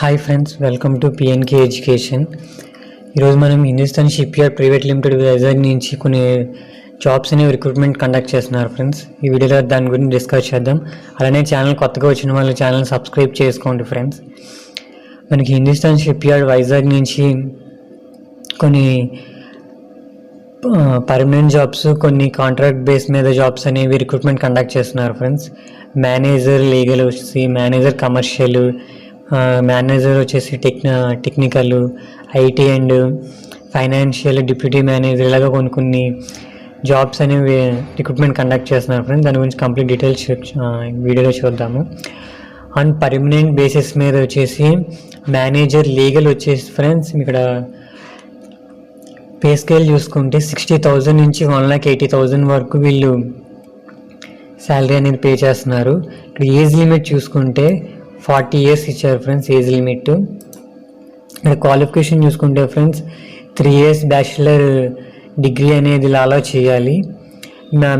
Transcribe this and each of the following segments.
Hi friends, welcome to PNK education. ఈరోజు మనం Hindustan shipyard private limited Vizag నుంచి కొన్ని జాబ్స్ అనేవి రిక్రూట్మెంట్ కండక్ట్ చేస్తున్నారు ఫ్రెండ్స్. ఈ వీడియోలో దాని గురించి డిస్కస్ చేద్దాం. అలానే ఛానల్ కొత్తగా వచ్చిన వాళ్ళు ఛానల్ సబ్స్క్రైబ్ చేసుకోండి ఫ్రెండ్స్. మనకి హిందుస్థాన్ షిప్ యార్డ్ వైజాగ్ నుంచి కొన్ని పర్మనెంట్ జాబ్స్, కొన్ని కాంట్రాక్ట్ బేస్ మీద జాబ్స్ అనేవి రిక్రూట్మెంట్ కండక్ట్ చేస్తున్నారు ఫ్రెండ్స్. మేనేజర్ లీగల్ వచ్చేసి, మేనేజర్ కమర్షియల్, మేనేజర్ వచ్చేసి technical, IT and financial, deputy manager, ఇలాగ కొన్ని జాబ్స్ అనేవి రిక్రూట్మెంట్ కండక్ట్ చేస్తున్నారు ఫ్రెండ్స్. దాని గురించి కంప్లీట్ డీటెయిల్స్ వీడియోలో చూద్దాము. ఆన్ పర్మనెంట్ బేసిస్ మీద వచ్చేసి మేనేజర్ లీగల్ వచ్చేసి ఫ్రెండ్స్, ఇక్కడ పే స్కేల్ చూసుకుంటే 60,000 నుంచి 1,80,000 వరకు వీళ్ళు శాలరీ అనేది పే చేస్తున్నారు. ఇక్కడ ఏజ్ లిమిట్ చూసుకుంటే 40 years ఇచ్చారు ఫ్రెండ్స్ ఏజ్ లిమిట్. ఇక్కడ క్వాలిఫికేషన్ చూసుకుంటే ఫ్రెండ్స్ 3 years బ్యాచిలర్ డిగ్రీ అనేది అలా చేయాలి.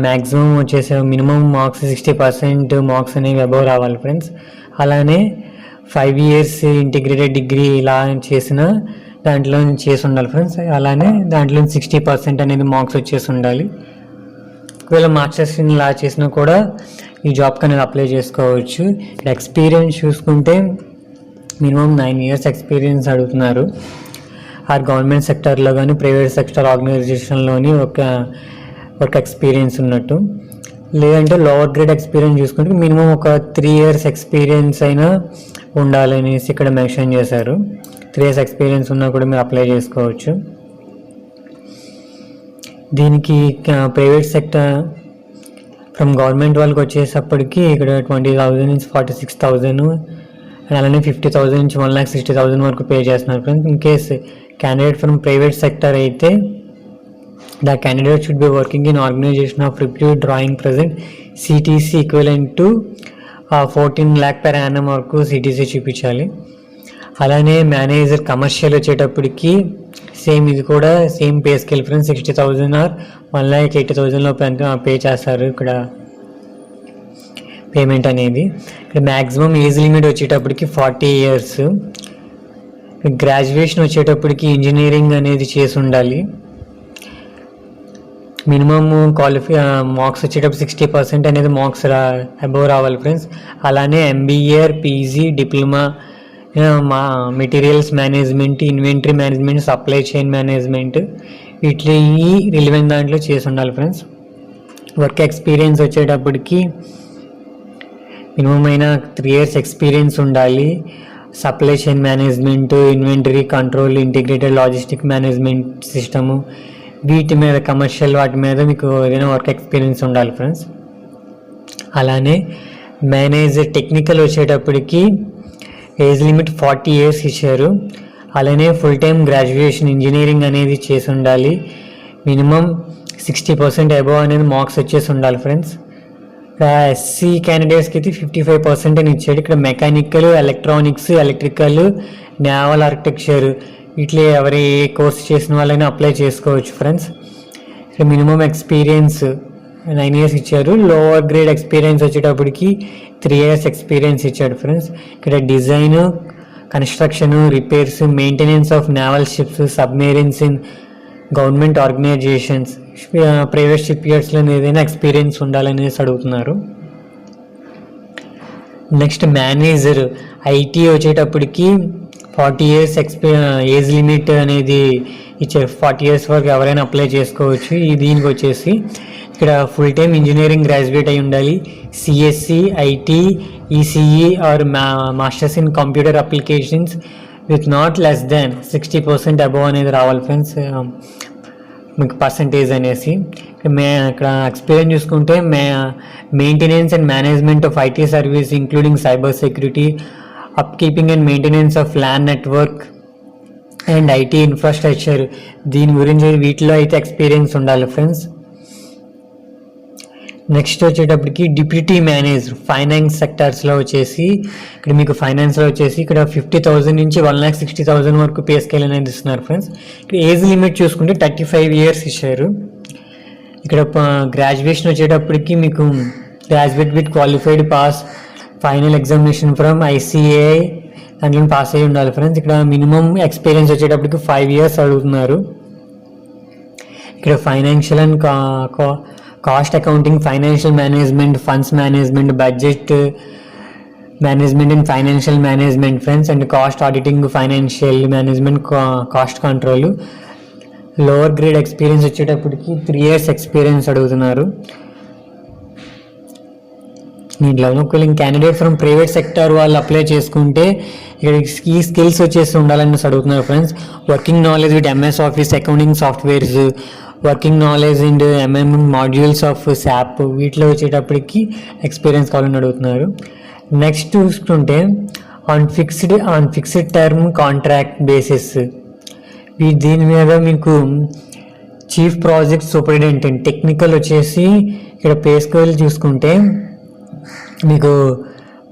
మ్యాక్సిమం వచ్చేసి మినిమం మార్క్స్ 60% మార్క్స్ అనేవి అబవ్ రావాలి ఫ్రెండ్స్. అలానే 5 years ఇంటిగ్రేటెడ్ డిగ్రీ ఇలా చేసిన దాంట్లో చేసి ఉండాలి ఫ్రెండ్స్. అలానే దాంట్లో 60% అనేది మార్క్స్ వచ్చేసి ఉండాలి. ఒకవేళ మాస్టర్స్ ఇలా చేసినా కూడా ఈ జాబ్కి అనేది అప్లై చేసుకోవచ్చు. ఎక్స్పీరియన్స్ చూసుకుంటే మినిమం 9 years ఎక్స్పీరియన్స్ అడుగుతున్నారు. ఆ గవర్నమెంట్ సెక్టర్లో కానీ ప్రైవేట్ సెక్టర్ ఆర్గనైజేషన్లోని ఒక ఎక్స్పీరియన్స్ ఉన్నట్టు, లేదంటే లోవర్ గ్రేడ్ ఎక్స్పీరియన్స్ చూసుకుంటే మినిమం ఒక 3 years ఎక్స్పీరియన్స్ అయినా ఉండాలనేసి ఇక్కడ మెన్షన్ చేశారు. 3 years ఎక్స్పీరియన్స్ ఉన్నా కూడా మీరు అప్లై చేసుకోవచ్చు. దీనికి ప్రైవేట్ సెక్టర్ ఫ్రమ్ గవర్నమెంట్ వాళ్ళకి వచ్చేటప్పటికి ఇక్కడ 20,000 నుంచి 46,000 అలానే 50,000 నుంచి 1,60,000 వరకు పే చేస్తున్నారు friends. In case candidate from private sector అయితే the candidate should be working in organisation of repute drawing present CTC equivalent to 14 lakh per annum వరకు సిటీసీ చూపించాలి. అలానే మేనేజర్ కమర్షియల్ వచ్చేటప్పటికి సేమ్, ఇది కూడా same pay scale friends. 60,000 or 1,80,000 లోపు pay చేస్తారు ఇక్కడ పేమెంట్ అనేది. ఇక్కడ మ్యాక్సిమం ఏజ్ లిమిట్ వచ్చేటప్పటికి 40 years. గ్రాడ్యుయేషన్ వచ్చేటప్పటికి ఇంజనీరింగ్ అనేది చేసి ఉండాలి. మినిమమ్ మార్క్స్ వచ్చేటప్పుడు 60% అనేది మార్క్స్ అబవ్ రావాలి ఫ్రెండ్స్. అలానే MBA, PG, diploma, materials management, inventory management, supply chain management, వీటి రిలవెంట్ దాంట్లో చేసి ఉండాలి ఫ్రెండ్స్. వర్క్ ఎక్స్పీరియన్స్ వచ్చేటప్పటికి మినిమం అయినా 3 years ఎక్స్పీరియన్స్ ఉండాలి. Supply chain management, inventory control, integrated logistic management system, వీటి మీద కమర్షియల్ వాటి మీద మీకు ఏదైనా వర్క్ ఎక్స్పీరియన్స్ ఉండాలి ఫ్రెండ్స్. అలానే మేనేజర్ టెక్నికల్ వచ్చేటప్పటికి ఏజ్ లిమిట్ 40 years ఇచ్చారు. అలానే ఫుల్ టైం గ్రాడ్యుయేషన్ ఇంజనీరింగ్ అనేది చేసి ఉండాలి. మినిమం 60% అబవ్ అనేది మార్క్స్ వచ్చేసి ఉండాలి ఫ్రెండ్స్. SC క్యాండిడేట్స్కి అయితే 55% అని ఇచ్చాడు. ఇక్కడ mechanical, electronics, electrical, naval architecture, వీటిలో ఎవరి ఏ కోర్స్ చేసిన వాళ్ళైనా అప్లై చేసుకోవచ్చు ఫ్రెండ్స్. ఇక్కడ మినిమం ఎక్స్పీరియన్స్ 9 years ఇచ్చారు. లోవర్ గ్రేడ్ ఎక్స్పీరియన్స్ వచ్చేటప్పటికి 3 years ఎక్స్పీరియన్స్ ఇచ్చాడు ఫ్రెండ్స్. ఇక్కడ design, construction, repairs, maintenance of naval ships, submarines in government organisations, private ship యార్డ్స్లో ఏదైనా ఎక్స్పీరియన్స్ ఉండాలనేసి అడుగుతున్నారు. నెక్స్ట్ మేనేజర్ IT వచ్చేటప్పటికి 40 years ఏజ్ లిమిట్ అనేది ఇచ్చారు. 40 years వరకు ఎవరైనా అప్లై చేసుకోవచ్చు. దీనికి వచ్చేసి ఇక్కడ ఫుల్ టైం ఇంజనీరింగ్ గ్రాడ్యుయేట్ అయి ఉండాలి. CSC, IT, ECE or masters in computer applications with not less than 60% above అనేది రావాలి ఫ్రెండ్స్ మీకు పర్సంటేజ్ అనేసి. ఇక్కడ ఎక్స్పీరియన్స్ చూసుకుంటే maintenance and management of IT service including cyber security, upkeeping and maintenance of LAN network and IT infrastructure, దీని గురించి వీటిలో అయితే ఎక్స్పీరియన్స్ ఉండాలి ఫ్రెండ్స్. నెక్స్ట్ వచ్చేటప్పటికి డిప్యూటీ మేనేజర్ ఫైనాన్స్ సెక్టర్స్లో వచ్చేసి ఇక్కడ మీకు ఫైనాన్స్లో వచ్చేసి ఇక్కడ 50,000 నుంచి 1,60,000 వరకు పే స్కేల్ అనేది ఇస్తున్నారు ఫ్రెండ్స్. ఇక్కడ ఏజ్ లిమిట్ చూసుకుంటే 35 years ఇచ్చారు. ఇక్కడ గ్రాడ్యుయేషన్ వచ్చేటప్పటికి మీకు graduate with qualified pass final examination from ICAI దాంట్లో పాస్ అయ్యి ఉండాలి ఫ్రెండ్స్. ఇక్కడ మినిమం ఎక్స్పీరియన్స్ వచ్చేటప్పటికి 5 years అడుగుతున్నారు. ఇక్కడ financial and cost accounting, financial management, funds management, budget management and financial management friends, and cost auditing, financial management, cost control. Lower grade experience వచ్చేటప్పటికి 3 years experience అడుగుతున్నారు. దీంట్లో ఒకవేళ క్యాండిడేట్ ఫ్రమ్ ప్రైవేట్ సెక్టర్ వాళ్ళు apply చేసుకుంటే ఇక్కడ ఈ skills వచ్చేసి ఉండాలని అడుగుతున్నారు friends. Working knowledge with MS office, accounting softwares, working knowledge and modules of SAP, వీటిలో వచ్చేటప్పటికి ఎక్స్పీరియన్స్ కావాలని అడుగుతున్నారు. నెక్స్ట్ చూసుకుంటే on fixed term contract basis, దీని మీద మీకు చీఫ్ ప్రాజెక్ట్ సూపరింటెండెంట్ టెక్నికల్ వచ్చేసి ఇక్కడ పే స్కేల్ చూసుకుంటే మీకు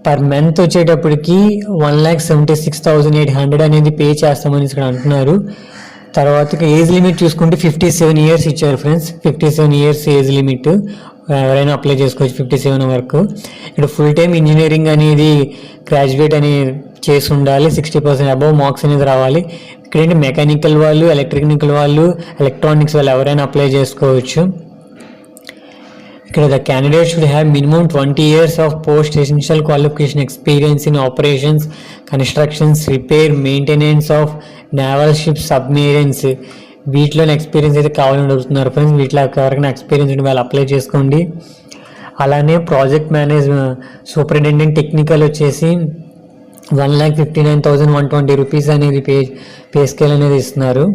పర్ మంత్ వచ్చేటప్పటికి 1,76,800 అనేది పే చేస్తామని ఇక్కడ అంటున్నారు. తర్వాత ఏజ్ లిమిట్ చూసుకుంటే 57 years ఇచ్చారు ఫ్రెండ్స్. 57 years ఏజ్ లిమిట్, ఎవరైనా అప్లై చేసుకోవచ్చు 57 వరకు. ఇక్కడ ఫుల్ టైమ్ ఇంజనీరింగ్ అనేది గ్రాడ్యుయేట్ అనేది చేసి ఉండాలి, 60% అబవ్ మార్క్స్ అనేది రావాలి. ఇక్కడ ఏంటి మెకానికల్ వాళ్ళు, ఎలక్ట్రికల్ వాళ్ళు, ఎలక్ట్రానిక్స్ వాళ్ళు ఎవరైనా అప్లై చేసుకోవచ్చు. ఇక్కడ the candidate should have minimum 20 years of post essential qualification experience in operations, constructions, repair, maintenance of naval ships, submarines, వీటిలోనే ఎక్స్పీరియన్స్ అయితే కావాలని అడుగుతున్నారు ఫ్రెండ్స్. వీటిలో ఎవరికైనా ఎక్స్పీరియన్స్ ఉంటే వాళ్ళు అప్లై చేసుకోండి. అలానే ప్రాజెక్ట్ సూపరింటెండెంట్ టెక్నికల్ వచ్చేసి 1,59,120 రూపీస్ అనేది పే స్కేల్ అనేది ఇస్తున్నారు.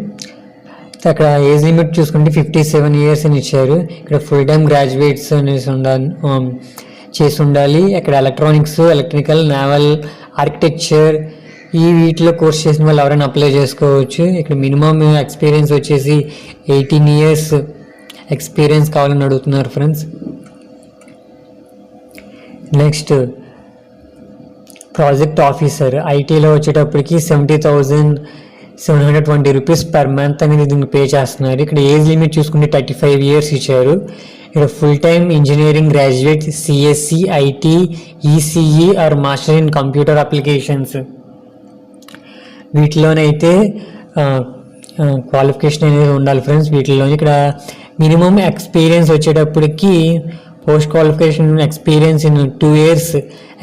అక్కడ ఏజ్ లిమిట్ చూసుకుంటే 57 years అని ఇచ్చారు. ఇక్కడ ఫుల్ టైమ్ గ్రాడ్యుయేట్స్ అనేసి చేసి ఉండాలి. అక్కడ ఎలక్ట్రానిక్స్, ఎలక్ట్రికల్, నేవల్, ఆర్కిటెక్చర్ వీటిలో కోర్స్ చేసిన వాళ్ళు ఎవరైనా అప్లై చేసుకోవచ్చు. ఇక్కడ మినిమం ఎక్స్పీరియన్స్ వచ్చేసి 18 years ఎక్స్పీరియన్స్ కావాలని అడుగుతున్నారు ఫ్రెండ్స్. నెక్స్ట్ ప్రాజెక్ట్ ఆఫీసర్ ఐటీలో వచ్చేటప్పటికి 70,720 రూపీస్ పర్ మంత్ అనేది దీనికి పే చేస్తున్నారు. ఇక్కడ ఏజ్ లిమిట్ చూసుకుంటే 35 years ఇచ్చారు. ఇక్కడ full time engineering graduate, CSE, IT, ECE or master in computer applications, వీటిలోనైతే క్వాలిఫికేషన్ అనేది ఉండాలి ఫ్రెండ్స్. వీటిలోని ఇక్కడ మినిమం ఎక్స్పీరియన్స్ వచ్చేటప్పటికి post qualification experience in 2 years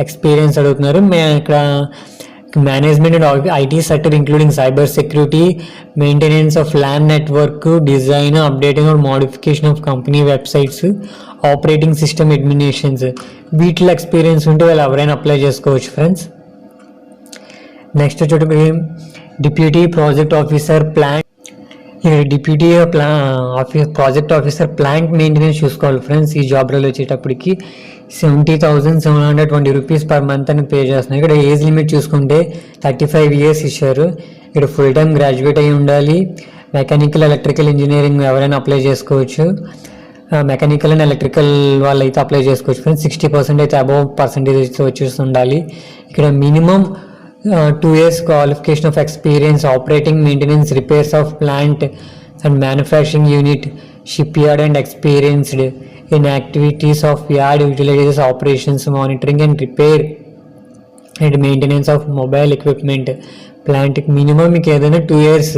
experience అడుగుతున్నారు. ఇక్కడ management and IT sector including cyber security, maintenance of LAN network, design, updating or modification of company websites, operating system administrations, వీటిలో experience ఉంటే వాళ్ళు ఎవరైనా apply చేసుకోవచ్చు friends. Next వచ్చేటప్పటికి deputy project officer plant, project officer plant maintenance చూసుకోవాలి friends. ఈ job role వచ్చేటప్పటికి 70,720 rupees per month అని పే చేస్తున్నాయి. ఇక్కడ ఏజ్ లిమిట్ చూసుకుంటే 35 years ఇచ్చారు. ఇక్కడ ఫుల్ టైమ్ గ్రాడ్యుయేట్ అయి ఉండాలి. మెకానికల్, ఎలక్ట్రికల్ ఇంజనీరింగ్ ఎవరైనా అప్లై చేసుకోవచ్చు. మెకానికల్ అండ్ ఎలక్ట్రికల్ వాళ్ళు అయితే అప్లై చేసుకోవచ్చు ఫ్రెండ్స్. 60% అయితే అబవ్ పర్సెంటేజ్ వచ్చేసి ఉండాలి. ఇక్కడ minimum 2 years qualification of experience, operating, maintenance, repairs of plant and manufacturing unit, shipyard and experienced in activities of yard utilities, operations, monitoring and repair and maintenance of mobile equipment, plant. Minimum మీకు ఏదైనా 2 years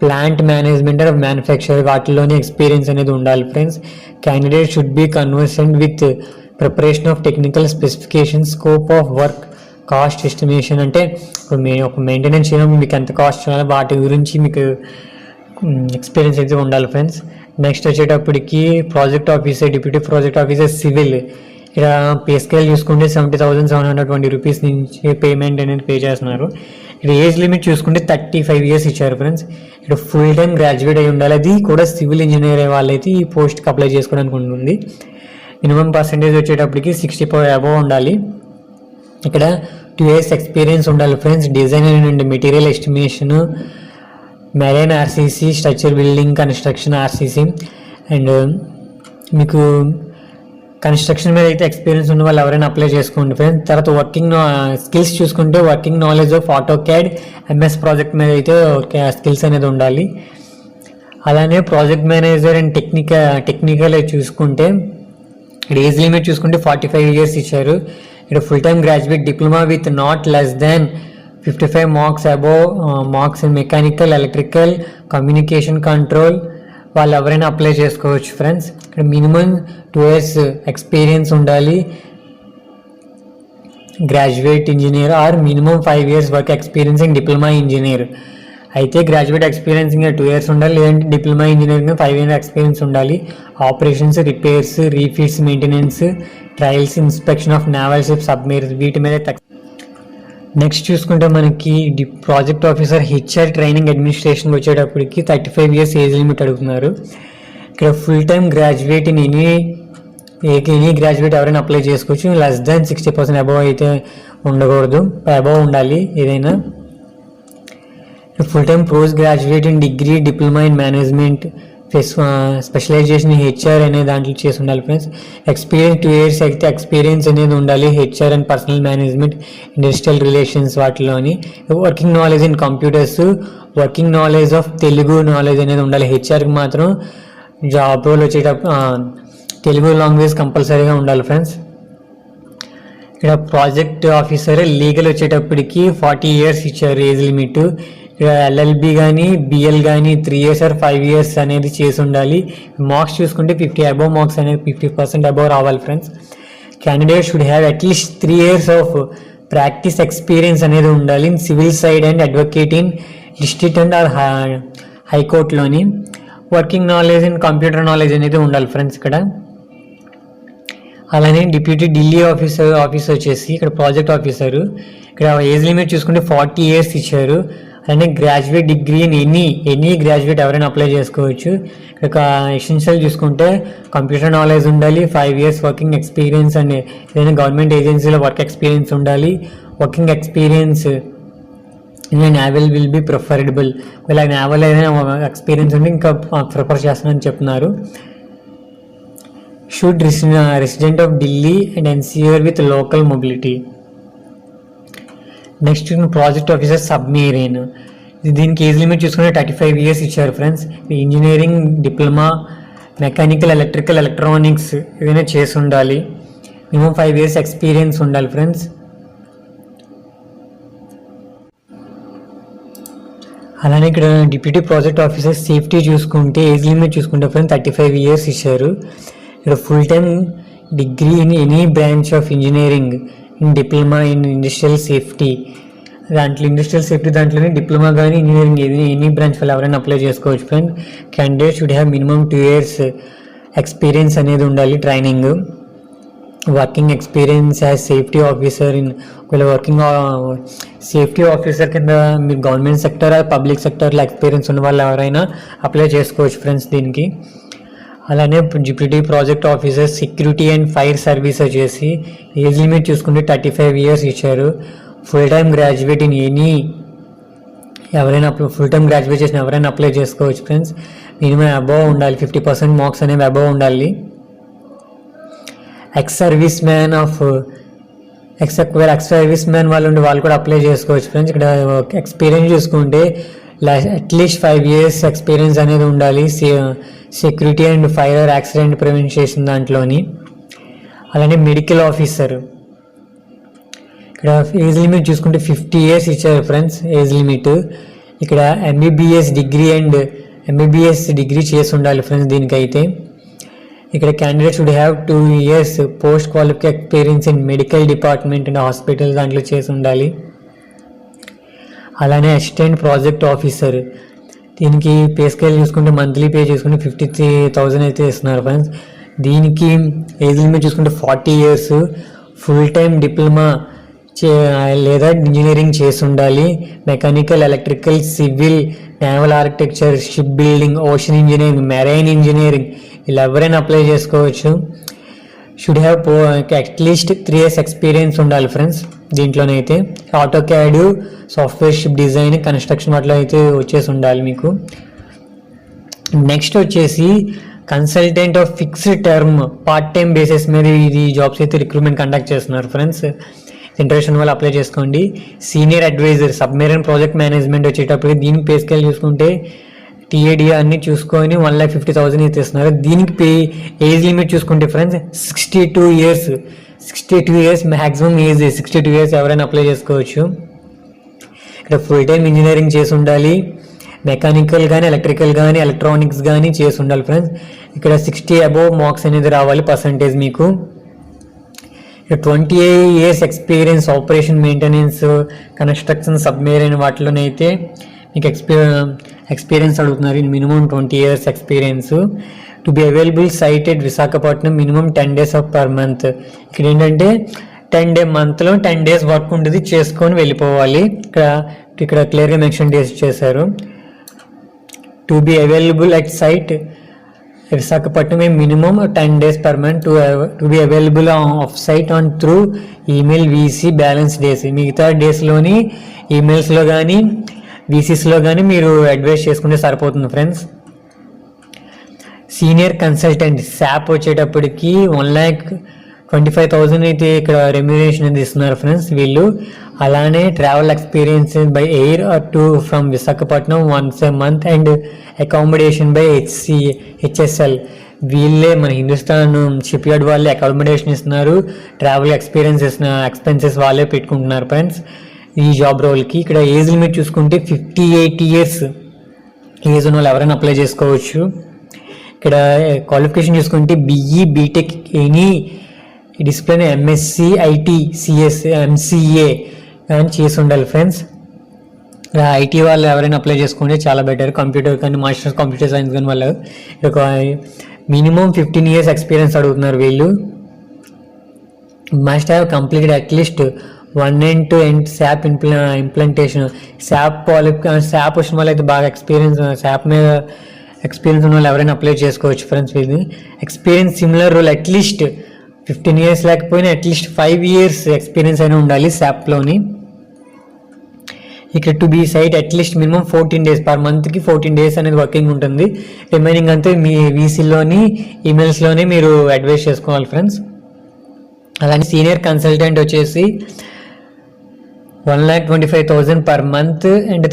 plant management of manufacture వాటిలోనే experience అనేది ఉండాలి friends. Candidate should be conversant with preparation of technical specification, scope of work, cost estimation, అంటే ఒక maintenance చేయడం మీకు ఎంత కాస్ట్ చేయాలి వాటి గురించి మీకు ఎక్స్పీరియన్స్ అయితే ఉండాలి ఫ్రెండ్స్. నెక్స్ట్ వచ్చేటప్పటికి project officer, deputy project officer civil, ఇక్కడ పే స్కేల్ చూసుకుంటే 70,720 రూపీస్ నుంచి పేమెంట్ అనేది పే చేస్తున్నారు. ఇక్కడ ఏజ్ లిమిట్ చూసుకుంటే 35 years ఇచ్చారు ఫ్రెండ్స్. ఇక్కడ ఫుల్ టైమ్ గ్రాడ్యుయేట్ అయి ఉండాలి. అది కూడా సివిల్ ఇంజనీర్ వాళ్ళైతే ఈ పోస్ట్కి అప్లై చేసుకోవడానికి ఉంటుంది. మినిమం పర్సెంటేజ్ వచ్చేటప్పటికి 60 అబవ్ ఉండాలి. ఇక్కడ 2 years ఎక్స్పీరియన్స్ ఉండాలి friends. Design and material estimation, marine RCC, structure building construction RCC, and మీకు కన్స్ట్రక్షన్ మీద అయితే ఎక్స్పీరియన్స్ ఉన్న వాళ్ళు ఎవరైనా అప్లై చేసుకోండి ఫ్రెండ్స్. తర్వాత వర్కింగ్ స్కిల్స్ చూసుకుంటే working knowledge of AutoCAD, MS project మీద అయితే స్కిల్స్ అనేది ఉండాలి. అలానే ప్రాజెక్ట్ మేనేజర్ అండ్ టెక్నికల్ చూసుకుంటే ఇక్కడ ఏజ్ లిమిట్ చూసుకుంటే 45 years ఇచ్చారు. ఇక్కడ full time graduate, diploma with not less than 55 marks above marks in mechanical, electrical, communication control వాళ్ళు ఎవరైనా అప్లై చేసుకోవచ్చు ఫ్రెండ్స్. ఇక్కడ మినిమం 2 years ఎక్స్పీరియన్స్ ఉండాలి graduate engineer, or minimum 5 years work experience in diploma engineer. అయితే graduate experience ఇంకా 2 years ఉండాలి, లేదంటే diploma engineering 5 years experience ఉండాలి. Operations, repairs, refits, maintenance, trials, inspection of naval ship, submarines వీటి మీద. Next చూసుకుంటే మనకి project officer HR training administration వచ్చేటప్పటికి 35 years ఏజ్ లిమిట్ అడుగుతున్నారు. ఇక్కడ full time graduate in any graduate ఎవరైనా అప్లై చేసుకోవచ్చు. లెస్ దాన్ 60% అబవ్ అయితే ఉండకూడదు, అబవ్ ఉండాలి ఏదైనా. Full time post graduate in degree, diploma in management, specialisation in HR అనే దాంట్లో చేసి ఉండాలి ఫ్రెండ్స్. ఎక్స్పీరియన్స్ 2 years అయితే ఎక్స్పీరియన్స్ అనేది ఉండాలి HR and personnel management, industrial relations వాటిలోని. Working knowledge in computers, working knowledge of Telugu knowledge అనేది ఉండాలి. హెచ్ఆర్కి మాత్రం జాబ్ రోల్ వచ్చేటప్పుడు తెలుగు లాంగ్వేజ్ కంపల్సరీగా ఉండాలి ఫ్రెండ్స్. ఇక్కడ ప్రాజెక్ట్ ఆఫీసర్ లీగల్ వచ్చేటప్పటికి 40 years ఇచ్చారు ఏజ్ లిమిట్. ఇక్కడ ఎల్ఎల్బి కానీ బిఎల్ కానీ 3 years or 5 years అనేది చేసి ఉండాలి. మార్క్స్ చూసుకుంటే 50 అబవ్ మార్క్స్ అనేది 50% అబవ్ రావాలి friends. Candidate should have at least 3 years of practice experience అనేది ఉండాలి in civil side and advocate in district and or హైకోర్టులోని. Working knowledge in computer knowledge అనేది ఉండాలి ఫ్రెండ్స్ ఇక్కడ. అలానే డిప్యూటీ ఢిల్లీ ఆఫీసర్ వచ్చేసి ఇక్కడ ప్రాజెక్ట్ ఆఫీసరు. ఇక్కడ ఏజ్ లిమిట్ చూసుకుంటే 40 years ఇచ్చారు. అలానే graduate degree in any graduate ఎవరైనా అప్లై చేసుకోవచ్చు. ఇక్కడ ఎసెన్షియల్ చూసుకుంటే కంప్యూటర్ నాలెడ్జ్ ఉండాలి, 5 years వర్కింగ్ ఎక్స్పీరియన్స్ అండ్ ఏదైనా గవర్నమెంట్ ఏజెన్సీలో వర్క్ ఎక్స్పీరియన్స్ ఉండాలి. Working experience naval will be preferable. ఇలా నావల్ ఏదైనా ఎక్స్పీరియన్స్ ఉంటే ఇంకా ప్రిఫర్ చేస్తానని చెప్తున్నారు. Should resident of Delhi and NCR with local mobility. Next project officer submarine. దీనికి ఏజ్ లిమిట్ చూసుకుంటే 35 years ఇచ్చారు friends. Engineering, diploma, mechanical, electrical, electronics ఏదైనా చేసి ఉండాలి. మినిమం 5 years ఎక్స్పీరియన్స్ ఉండాలి ఫ్రెండ్స్. అలానే ఇక్కడ డిప్యూటీ ప్రాజెక్ట్ ఆఫీసర్ సేఫ్టీ చూసుకుంటే ఏజ్ లిమిట్ చూసుకుంటే ఫ్రెండ్స్ 35 years ఇచ్చారు. ఇక్కడ full time degree in any branch of engineering in diploma in industrial safety. Industrial safety దాంట్లోనే డిప్లొమా కానీ ఇంజనీరింగ్ ఎనీ బ్రాంచ్ వాళ్ళు ఎవరైనా అప్లై చేసుకోవచ్చు friend. Candidate should have minimum 2 years experience అనేది ఉండాలి training. Working experience as safety officer in ఒకవేళ working safety officer కింద మీరు గవర్నమెంట్ సెక్టర్ పబ్లిక్ సెక్టర్లో ఎక్స్పీరియన్స్ ఉన్న వాళ్ళు ఎవరైనా అప్లై చేసుకోవచ్చు ఫ్రెండ్స్ దీనికి. అలానే deputy project officer security and fire service వచ్చేసి ఏజ్ లిమిట్ చూసుకుంటే 35 years ఇచ్చారు. ఫుల్ టైమ్ గ్రాడ్యుయేట్ ఇన్ ఎవరైనా ఫుల్ టైమ్ గ్రాడ్యుయేట్ చేసిన ఎవరైనా అప్లై చేసుకోవచ్చు ఫ్రెండ్స్. మినిమం అబవ్ ఉండాలి, 50% మార్క్స్ అనేవి అబవ్ ఉండాలి. ఎక్స్ సర్వీస్ మ్యాన్ వాళ్ళు వాళ్ళు కూడా అప్లై చేసుకోవచ్చు ఫ్రెండ్స్. ఇక్కడ ఎక్స్పీరియన్స్ చూసుకుంటే అట్లీస్ట్ 5 years ఎక్స్పీరియన్స్ అనేది ఉండాలి security and fire accident prevention దాంట్లోని. అలానే మెడికల్ ఆఫీసర్ ఇక్కడ ఏజ్ లిమిట్ చూసుకుంటే 50 years ఇచ్చారు ఫ్రెండ్స్ ఏజ్ లిమిట్. ఇక్కడ ఎంబీబీఎస్ డిగ్రీ చేసి ఉండాలి ఫ్రెండ్స్ దీనికైతే. ఇక్కడ candidate should have 2 years post qualification experience in medical department and hospital దాంట్లో చేసి ఉండాలి. అలానే అసిస్టెంట్ ప్రాజెక్ట్ ఆఫీసర్ దీనికి పే స్కేల్ చూసుకుంటే మంత్లీ పే చూసుకుంటే 53,000 అయితే ఇస్తున్నారు ఫ్రెండ్స్. దీనికి ఏజ్ లిమిట్ చూసుకుంటే 40 years ఫుల్ టైమ్ డిప్లొమా లేదా ఇంజనీరింగ్ చేసి ఉండాలి. Mechanical, electrical, civil, naval architecture, ship building, ocean engineering, marine engineering ఇలా ఎవరైనా అప్లై చేసుకోవచ్చు. Should have at least 3 years experience ఉండాలి ఫ్రెండ్స్ దీంట్లోనైతే. AutoCAD, software, ship design, construction వాటిలో అయితే వచ్చేసి ఉండాలి మీకు. నెక్స్ట్ వచ్చేసి consultant of fixed term part time basis మీద ఇది జాబ్స్ అయితే రిక్రూట్మెంట్ కండక్ట్ చేస్తున్నారు ఫ్రెండ్స్. ఇంట్రెస్ట్ ఉన్న వాళ్ళు అప్లై చేసుకోండి. Senior advisor submarine project management వచ్చేటప్పుడు దీనికి పే స్కేల్ చూసుకుంటే టీఏడి అన్ని చూసుకొని 1,50,000 అయితే ఇస్తున్నారు. దీనికి ఏజ్ లిమిట్ చూసుకుంటే friends 62 years maximum age 62 years ఎవరైనా అప్లై చేసుకోవచ్చు. ఇక్కడ ఫుల్ టైం ఇంజనీరింగ్ చేసి ఉండాలి, మెకానికల్ కానీ ఎలక్ట్రికల్ కానీ ఎలక్ట్రానిక్స్ కానీ చేసి ఉండాలి ఫ్రెండ్స్. ఇక్కడ 60 అబోవ్ మార్క్స్ అనేది రావాలి పర్సంటేజ్ మీకు. 20 years experience operation maintenance construction submarine వాటిలోనైతే మీకు ఎక్స్పీరియన్స్ అడుగుతున్నారు. Minimum 20 years experience. To be available site at Visakhapatnam minimum 10 days per month. ఇక్కడ ఏంటంటే 10 day మంత్లో 10 days వర్క్ ఉంటుంది, చేసుకొని వెళ్ళిపోవాలి. ఇక్కడ క్లియర్గా మెన్షన్ చేశారు. To be available at site Visakhapatnam minimum 10 days per month. To be available off site on through email VC balance days. మిగతా డేస్లోని ఈమెయిల్స్లో కానీ వీసీస్లో కానీ మీరు అడ్వైస్ చేసుకుంటే సరిపోతుంది ఫ్రెండ్స్. సీనియర్ కన్సల్టెంట్ శాప్ వచ్చేటప్పటికి 1,25,000 అయితే ఇక్కడ రెమ్యునరేషన్ అనేది ఇస్తున్నారు ఫ్రెండ్స్ వీళ్ళు. అలానే travel experience by air to from Visakhapatnam once a month and accommodation by HSL. వీళ్ళే మన హిందుస్థాన్ షిప్ యార్డ్ వాళ్ళే అకామిడేషన్ ఇస్తున్నారు, ట్రావెల్ ఎక్స్పెన్సెస్ వాళ్ళే పెట్టుకుంటున్నారు ఫ్రెండ్స్ ఈ జాబ్ రోల్కి. ఇక్కడ ఏజ్ లిమిట్ చూసుకుంటే 58 years ఏజ్ ఉన్న వాళ్ళు ఎవరైనా అప్లై చేసుకోవచ్చు. ఇక్కడ క్వాలిఫికేషన్ చూసుకుంటే BE BTech any discipline MSc IT CS MCA కానీ చేసి ఉండాలి ఫ్రెండ్స్. ఐటీ వాళ్ళు ఎవరైనా అప్లై చేసుకుంటే చాలా బెటర్. కంప్యూటర్ కానీ మాస్టర్స్ కంప్యూటర్ సైన్స్ కానీ వాళ్ళు ఒక మినిమం 15 years ఎక్స్పీరియన్స్ అడుగుతున్నారు వీళ్ళు. Must have completed at least 1 end-to-end SAP implementation. SAP వచ్చిన వాళ్ళు అయితే బాగా SAP మీద ఎక్స్పీరియన్స్ ఉన్న వాళ్ళు ఎవరైనా అప్లై చేసుకోవచ్చు ఫ్రెండ్స్. వీళ్ళు experience similar role at least 15 years లేకపోయినా అట్లీస్ట్ 5 years ఎక్స్పీరియన్స్ అయినా ఉండాలి SAPలోని. ఇక్కడ to be site at least minimum 14 days per మంత్కి 14 days అనేది వర్కింగ్ ఉంటుంది. రిమైనింగ్ అంతా మీ వీసీలోని ఈమెయిల్స్లోనే మీరు అడ్వైస్ చేసుకోవాలి ఫ్రెండ్స్. అలానే సీనియర్ కన్సల్టెంట్ వచ్చేసి 1,25,000 పర్ మంత్ అండ్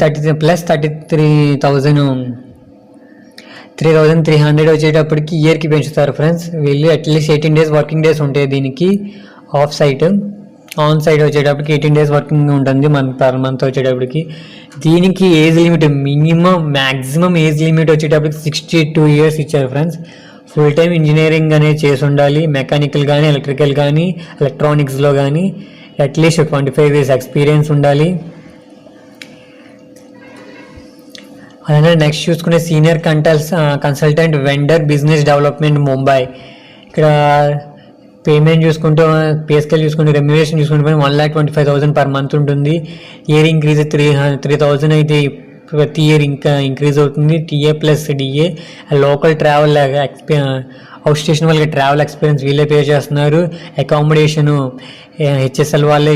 3,300 వచ్చేటప్పటికి ఇయర్కి పెంచుతారు ఫ్రెండ్స్ వీళ్ళు. అట్లీస్ట్ 18 days వర్కింగ్ డేస్ ఉంటాయి దీనికి ఆఫ్ సైట్. ఆన్ సైడ్ వచ్చేటప్పటికి 18 days వర్కింగ్ ఉంటుంది పర్ మంత్ వచ్చేటప్పటికి. దీనికి age limit maximum age limit వచ్చేటప్పటికి 62 years ఇచ్చారు ఫ్రెండ్స్. ఫుల్ టైం ఇంజనీరింగ్ అనేది చేసి ఉండాలి, మెకానికల్ కానీ ఎలక్ట్రికల్ కానీ ఎలక్ట్రానిక్స్లో కానీ అట్లీస్ట్ 25 years ఎక్స్పీరియన్స్ ఉండాలి. అలానే నెక్స్ట్ చూసుకునే senior consultant vendor business development Mumbai. ఇక్కడ పేమెంట్ చూసుకుంటే పే స్కేల్ చూసుకుంటే రెమ్యునరేషన్ చూసుకుంటే 1,25,000 పర్ మంత్ ఉంటుంది. ఇయర్ ఇంక్రీజ్ 3,000 అయితే ప్రతి ఇయర్ ఇంకా ఇంక్రీజ్ అవుతుంది. TA plus DA. Local travel out station వాళ్ళకి ట్రావెల్ ఎక్స్పీరియన్స్ వీళ్ళే పే చేస్తున్నారు. అకామిడేషను HSL వాళ్ళే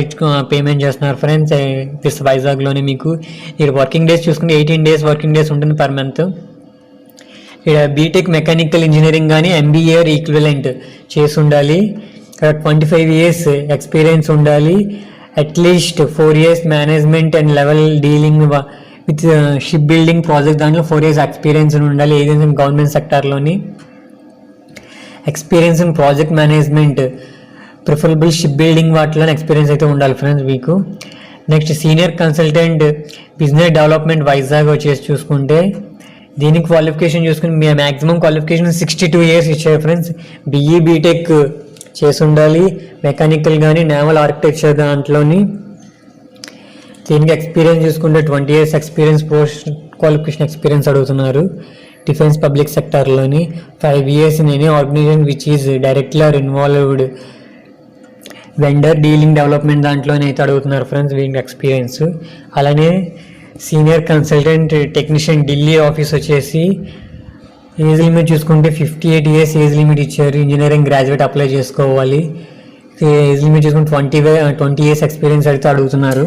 పేమెంట్ చేస్తున్నారు ఫ్రెండ్స్ వైజాగ్లోనే. మీకు ఇక్కడ వర్కింగ్ డేస్ చూసుకుంటే 18 days వర్కింగ్ డేస్ ఉంటుంది పర్ మంత్. ఇక్కడ బీటెక్ మెకానికల్ ఇంజనీరింగ్ కానీ MBA ఈక్వివలెంట్ చేసి ఉండాలి. ఇక్కడ 25 years ఎక్స్పీరియన్స్ ఉండాలి. At least 4 years management and level dealing with ship building project దాంట్లో 4 years ఎక్స్పీరియన్స్ ఉండాలి ఏదైనా గవర్నమెంట్ సెక్టార్లోని. Experience in project management preferable ship building వాటిలో ఎక్స్పీరియన్స్ అయితే ఉండాలి ఫ్రెండ్స్ మీకు. Next senior consultant business development Vizag వచ్చేసి చూసుకుంటే దీనికి క్వాలిఫికేషన్ చూసుకుని మీ మ్యాక్సిమం క్వాలిఫికేషన్ 62 years ఇచ్చారు ఫ్రెండ్స్. BE బీటెక్ చేసి ఉండాలి, మెకానికల్ కానీ నేవల్ ఆర్కిటెక్చర్ దాంట్లోని. దీనికి ఎక్స్పీరియన్స్ చూసుకుంటే 20 years experience post qualification experience అడుగుతున్నారు. డిఫెన్స్ పబ్లిక్ సెక్టార్లోని 5 years in any organisation which is directly or involved vendor dealing development దాంట్లోనే అయితే అడుగుతున్నారు ఫ్రెండ్స్ వీళ్ళకి ఎక్స్పీరియన్స్. అలానే senior consultant technician Delhi office వచ్చేసి ఏజ్ లిమిట్ చూసుకుంటే 58 years ఏజ్ లిమిట్ ఇచ్చారు. ఇంజనీరింగ్ గ్రాడ్యుయేట్ అప్లై చేసుకోవాలి. ఏజ్ లిమిట్ చూసుకుంటే 20 years ఎక్స్పీరియన్స్ అయితే అడుగుతున్నారు.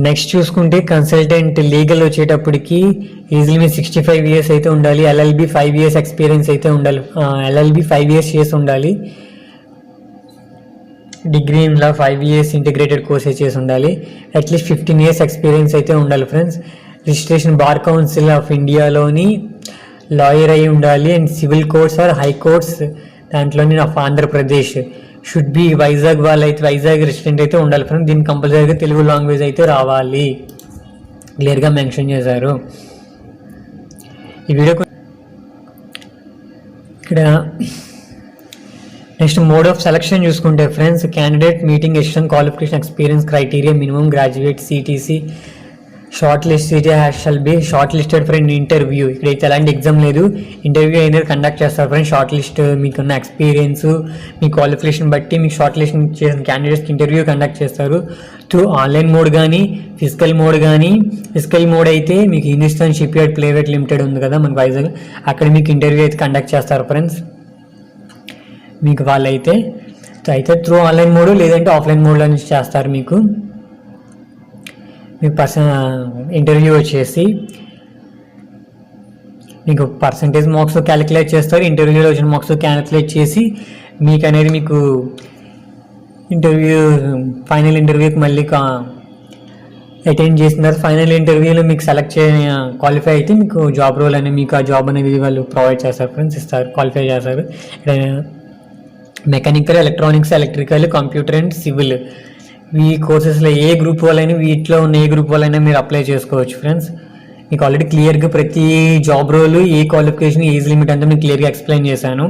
నెక్స్ట్ చూసుకుంటే కన్సల్టెంట్ లీగల్ వచ్చేటప్పటికి ఏజ్ లిమిట్ 65 years అయితే ఉండాలి. LLB 5 years ఎక్స్పీరియన్స్ అయితే ఉండాలి. LLB 5 years చేసి ఉండాలి. Degree in law 5 years integrated course చేసి ఉండాలి. అట్లీస్ట్ 15 years ఎక్స్పీరియన్స్ అయితే ఉండాలి friends. Registration bar council of ఇండియాలోని లాయర్ అయి ఉండాలి. And civil courts or high courts దాంట్లోని of Andhra Pradesh should be Vizag వాళ్ళైతే వైజాగ్ రెసిడెంట్ అయితే ఉండాలి ఫ్రెండ్స్. దీనికి కంపల్సరీగా తెలుగు లాంగ్వేజ్ అయితే రావాలి, క్లియర్గా మెన్షన్ చేశారు. ఈ వీడియో ఇక్కడ నెక్స్ట్ మోడ్ ఆఫ్ సెలక్షన్ చూసుకుంటే ఫ్రెండ్స్, క్యాండిడేట్ మీటింగ్ ఎస్టన్ qualification experience criteria minimum graduate CTC shortlist city shall be shortlisted for interview. ఇక్కడైతే ఎలాంటి ఎగ్జామ్ లేదు, ఇంటర్వ్యూ అనేది కండక్ట్ చేస్తారు ఫ్రెండ్స్. షార్ట్ లిస్ట్ మీకున్న ఎక్స్పీరియన్స్ మీ క్వాలిఫికేషన్ బట్టి మీకు షార్ట్ లిస్ట్ చేసిన క్యాండిడేట్స్కి ఇంటర్వ్యూ కండక్ట్ చేస్తారు. త్రూ ఆన్లైన్ మోడ్ కానీ ఫిజికల్ మోడ్ కానీ, ఫిజికల్ మోడ్ అయితే మీకు Hindustan shipyard private limited ఉంది కదా మనకు వైజాగ్, అక్కడ మీకు ఇంటర్వ్యూ అయితే కండక్ట్ చేస్తారు ఫ్రెండ్స్. మీకు వాళ్ళైతే త్రూ ఆన్లైన్ మోడ్ లేదంటే ఆఫ్లైన్ మోడ్లో నుంచి చేస్తారు. మీకు ఇంటర్వ్యూ వచ్చేసి మీకు పర్సంటేజ్ మార్క్స్ క్యాలిక్యులేట్ చేస్తారు. ఇంటర్వ్యూలో వచ్చిన మార్క్స్ క్యాలిక్యులేట్ చేసి మీకు అనేది మీకు ఫైనల్ ఇంటర్వ్యూకి మళ్ళీ అటెండ్ చేసిన తర్వాత ఫైనల్ ఇంటర్వ్యూలో మీకు సెలెక్ట్ క్వాలిఫై అయితే మీకు జాబ్ రోల్ అనేది మీకు ఆ జాబ్ అనేది వాళ్ళు ప్రొవైడ్ చేస్తారు ఫ్రెండ్స్, ఇస్తారు, క్వాలిఫై చేస్తారు. ఇక్కడ mechanical, electronics, electrical, computer and civil ఈ కోర్సెస్లో ఏ గ్రూప్ వాళ్ళైనా, వీటిలో ఉన్న ఏ గ్రూప్ వాళ్ళైనా మీరు అప్లై చేసుకోవచ్చు ఫ్రెండ్స్. మీకు ఆల్రెడీ క్లియర్గా ప్రతి జాబ్ రోల్, ఏ క్వాలిఫికేషన్, ఏజ్ లిమిట్ అంతా మీకు క్లియర్గా ఎక్స్ప్లెయిన్ చేశాను.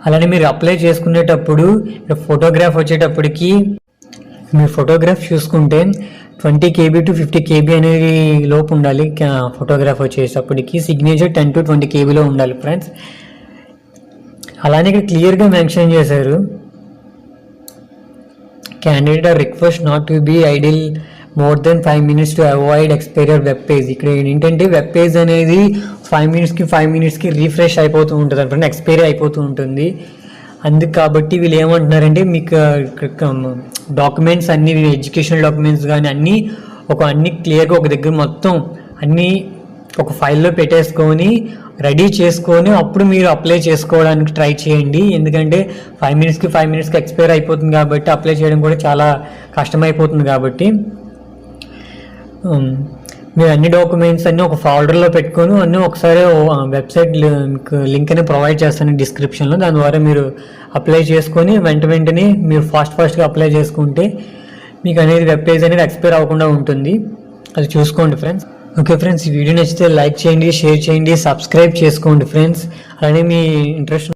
అలానే మీరు అప్లై చేసుకునేటప్పుడు ఫోటోగ్రాఫ్ వచ్చేటప్పటికి మీరు ఫోటోగ్రాఫ్ చూసుకుంటే 20 KB to 50 KB అనేది లోపు ఉండాలి. ఫోటోగ్రాఫ్ వచ్చేటప్పటికి సిగ్నేచర్ 10 to 20 KBలో ఉండాలి ఫ్రెండ్స్. అలానే ఇక్కడ క్లియర్గా మెన్షన్ చేశారు, candidate are request not to be idle more than 5 minutes to avoid expired web page. ఇక్కడ ఏంటంటే వెబ్ పేజ్ అనేది 5 minutesకి రిఫ్రెష్ అయిపోతూ ఉంటుంది అంటే ఎక్స్పైరీ అయిపోతూ ఉంటుంది. అందుకు కాబట్టి వీళ్ళు ఏమంటున్నారంటే మీకు డాక్యుమెంట్స్ అన్ని, ఎడ్యుకేషనల్ డాక్యుమెంట్స్ కానీ అన్నీ క్లియర్గా ఒక దగ్గర మొత్తం అన్నీ ఒక ఫైల్లో పెట్టేసుకొని రెడీ చేసుకొని అప్పుడు మీరు అప్లై చేసుకోవడానికి ట్రై చేయండి. ఎందుకంటే 5 minutesకి ఎక్స్పైర్ అయిపోతుంది కాబట్టి అప్లై చేయడం కూడా చాలా కష్టమైపోతుంది. కాబట్టి మీరు అన్ని డాక్యుమెంట్స్ అన్నీ ఒక ఫోల్డర్లో పెట్టుకొని అన్నీ ఒకసారి వెబ్సైట్ మీకు లింక్ అనేది ప్రొవైడ్ చేస్తాను డిస్క్రిప్షన్లో, దాని ద్వారా మీరు అప్లై చేసుకొని వెంటనే మీరు ఫాస్ట్గా అప్లై చేసుకుంటే మీకు అనేది వెబ్ పేజ్ అనేది ఎక్స్పైర్ అవ్వకుండా ఉంటుంది. అది చూసుకోండి ఫ్రెండ్స్. ఓకే ఫ్రెండ్స్, ఈ వీడియో నచ్చితే లైక్ చేయండి, షేర్ చేయండి, సబ్స్క్రైబ్ చేసుకోండి ఫ్రెండ్స్. అలానే మీ ఇంట్రెస్ట్